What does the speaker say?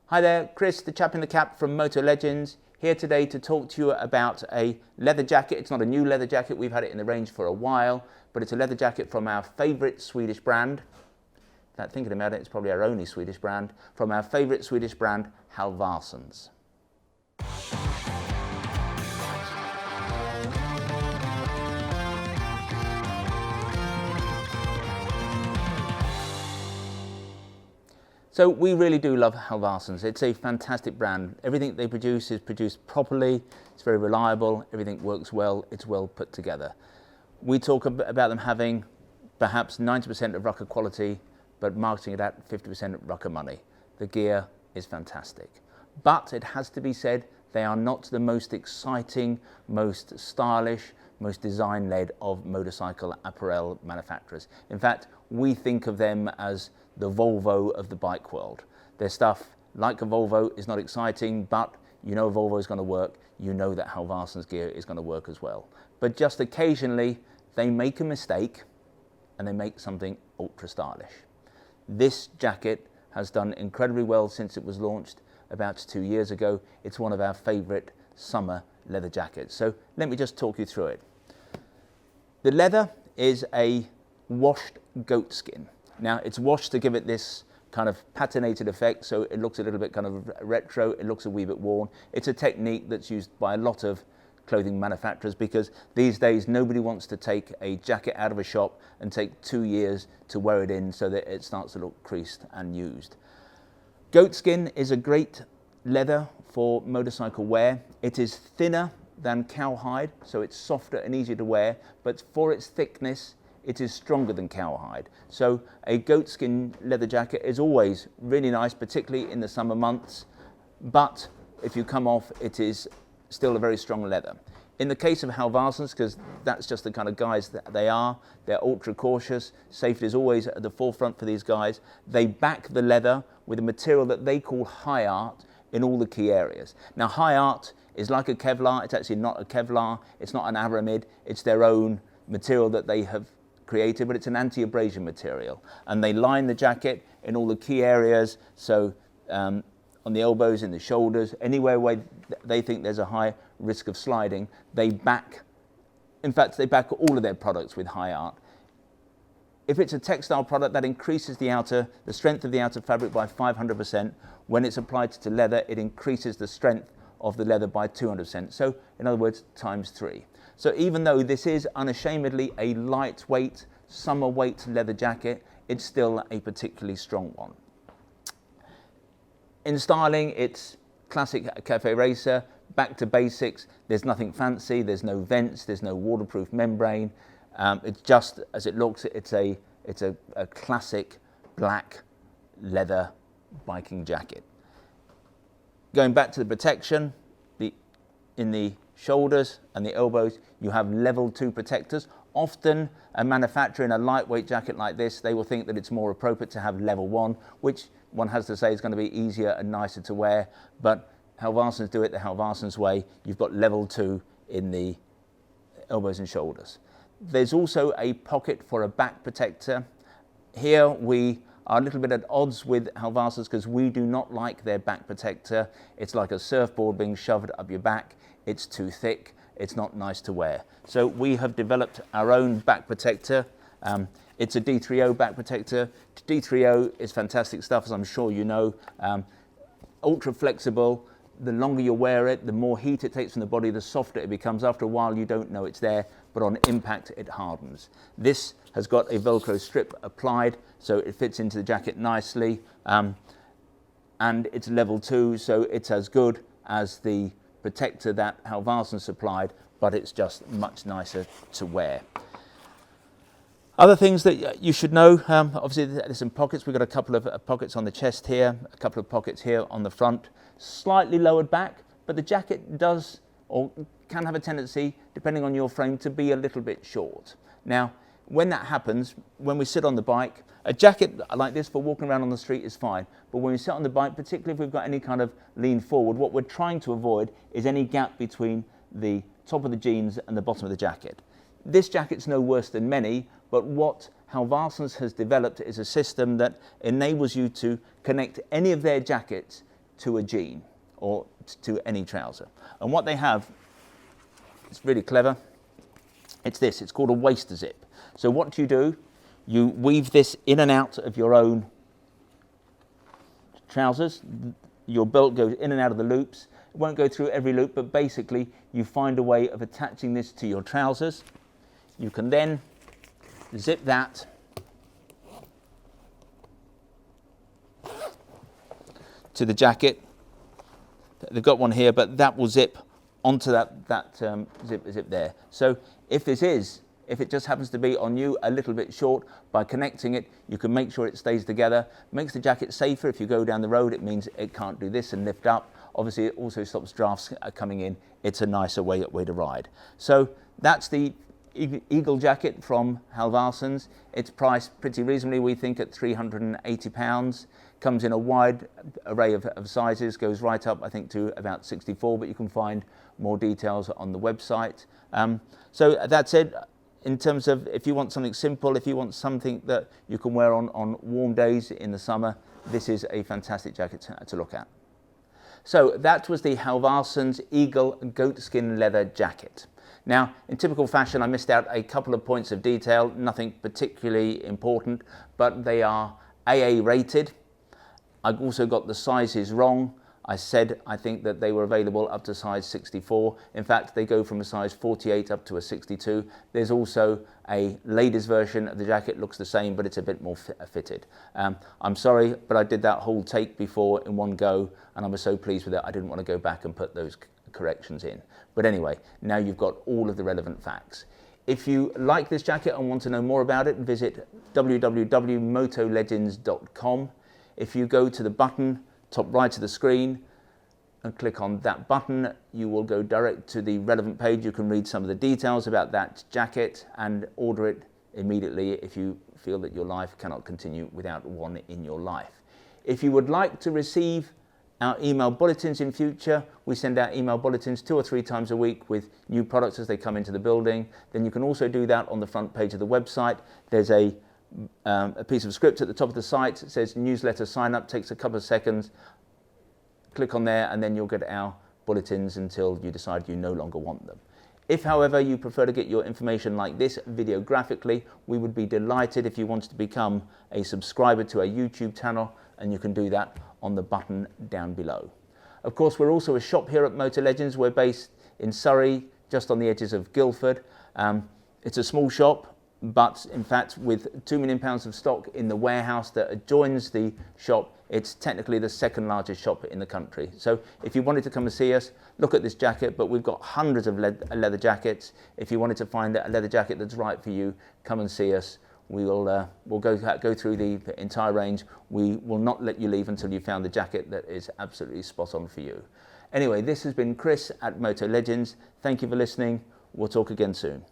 Hi there, Chris, the chap in the cap from Motolegends, here today to talk to you about a leather jacket. It's not a new leather jacket, we've had it in the range for a while, but it's a leather jacket from our favourite Swedish brand. In fact, thinking about it, it's probably our only Swedish brand, from our favourite Swedish brand, Halvarssons. So we really do love Halvarssons. It's a fantastic brand. Everything they produce is produced properly, it's very reliable, everything works well, it's well put together. We talk about them having perhaps 90% of rucker quality, but marketing it at 50% rucker money. The gear is fantastic. But it has to be said, they are not the most exciting, most stylish, most design-led of motorcycle apparel manufacturers. In fact, we think of them as the Volvo of the bike world. Their stuff, like a Volvo, is not exciting, but you know Volvo is going to work, you know that Halvarssons gear is going to work as well. But just occasionally, they make a mistake and they make something ultra stylish. This jacket has done incredibly well since it was launched about 2 years ago. It's one of our favourite summer leather jackets. So let me just talk you through it. The leather is a washed goatskin. Now it's washed to give it this kind of patinated effect, so it looks a little bit kind of retro, it looks a wee bit worn. It's a technique that's used by a lot of clothing manufacturers because these days nobody wants to take a jacket out of a shop and take 2 years to wear it in so that it starts to look creased and used. Goatskin is a great leather for motorcycle wear. It is thinner than cowhide, so it's softer and easier to wear, but for its thickness, it is stronger than cowhide. So a goatskin leather jacket is always really nice, particularly in the summer months, but if you come off, it is still a very strong leather. In the case of Halvarssons, because that's just the kind of guys that they are, they're ultra cautious, safety is always at the forefront for these guys. They back the leather with a material that they call high art in all the key areas. Now high art is like a Kevlar, it's actually not a Kevlar, it's not an aramid, it's their own material that they have created, but it's an anti-abrasion material. And they line the jacket in all the key areas, so on the elbows, in the shoulders, anywhere where they think there's a high risk of sliding, they back, in fact, they back all of their products with high art. If it's a textile product, that increases the strength of the outer fabric by 500%. When it's applied to leather, it increases the strength of the leather by 200%. So, in other words, times 3. So even though this is unashamedly a lightweight, summer weight leather jacket, it's still a particularly strong one. In styling, it's classic cafe racer, back to basics. There's nothing fancy, there's no vents, there's no waterproof membrane. It's just as it looks, it's a classic black leather biking jacket. Going back to the protection, in the shoulders and the elbows, you have level 2 protectors. Often a manufacturer in a lightweight jacket like this, they will think that it's more appropriate to have level 1, which one has to say is going to be easier and nicer to wear, but Halvarssons do it the Halvarssons way. You've got level 2 in the elbows and shoulders. There's also a pocket for a back protector. Here we are a little bit at odds with Halvarssons because we do not like their back protector. It's like a surfboard being shoved up your back. It's too thick, it's not nice to wear. So we have developed our own back protector. It's a D3O back protector. D3O is fantastic stuff, as I'm sure you know. Ultra flexible. The longer you wear it, the more heat it takes from the body, the softer it becomes. After a while, you don't know it's there, but on impact, it hardens. This has got a Velcro strip applied, so it fits into the jacket nicely. And it's level 2, so it's as good as the protector that Halvarssons supplied, but it's just much nicer to wear. Other things that you should know, obviously there's some pockets. We've got a couple of pockets on the chest here, a couple of pockets here on the front, slightly lowered back, but the jacket does or can have a tendency, depending on your frame, to be a little bit short. Now, when that happens, when we sit on the bike, a jacket like this for walking around on the street is fine, but when we sit on the bike, particularly if we've got any kind of lean forward, what we're trying to avoid is any gap between the top of the jeans and the bottom of the jacket. This jacket's no worse than many, but what Halvarssons has developed is a system that enables you to connect any of their jackets to a jean or to any trouser. And what they have, it's really clever, it's this, it's called a waist zip. So what do? You weave this in and out of your own trousers. Your belt goes in and out of the loops. It won't go through every loop, but basically you find a way of attaching this to your trousers. You can then zip that to the jacket. They've got one here, but that will zip onto that zip there. So if it just happens to be on you a little bit short, by connecting it, you can make sure it stays together. Makes the jacket safer. If you go down the road, it means it can't do this and lift up. Obviously, it also stops drafts coming in. It's a nicer way to ride. So that's the Eagle jacket from Halvarssons. It's priced pretty reasonably, we think, at £380. Comes in a wide array of sizes, goes right up, I think, to about 64, but you can find more details on the website. So that's it. In terms of if you want something simple, if you want something that you can wear on warm days in the summer, this is a fantastic jacket to look at. So that was the Halvarssons Eagle goatskin leather jacket. Now, in typical fashion, I missed out a couple of points of detail, nothing particularly important, but they are AA rated. I've also got the sizes wrong. I said I think that they were available up to size 64. In fact, they go from a size 48 up to a 62. There's also a ladies version of the jacket, looks the same, but it's a bit more fitted. I'm sorry, but I did that whole take before in one go, and I was so pleased with it, I didn't want to go back and put those corrections in. But anyway, now you've got all of the relevant facts. If you like this jacket and want to know more about it, visit www.motolegends.com. If you go to the button, top right of the screen, and click on that button, you will go direct to the relevant page. You can read some of the details about that jacket and order it immediately if you feel that your life cannot continue without one in your life. If you would like to receive our email bulletins in future, we send out email bulletins 2 or 3 times a week with new products as they come into the building. Then you can also do that on the front page of the website. There's a piece of script at the top of the site. It says newsletter sign up, takes a couple of seconds. Click on there and then you'll get our bulletins until you decide you no longer want them. If, however, you prefer to get your information like this videographically, we would be delighted if you wanted to become a subscriber to our YouTube channel, and you can do that on the button down below. Of course, we're also a shop here at Motolegends. We're based in Surrey, just on the edges of Guildford. It's a small shop, but in fact, with £2 million of stock in the warehouse that adjoins the shop, it's technically the second largest shop in the country. So if you wanted to come and see us, look at this jacket, but we've got hundreds of leather jackets. If you wanted to find a leather jacket that's right for you, come and see us. We'll go through the entire range. We will not let you leave until you've found the jacket that is absolutely spot on for you. Anyway, this has been Chris at Motolegends. Thank you for listening. We'll talk again soon.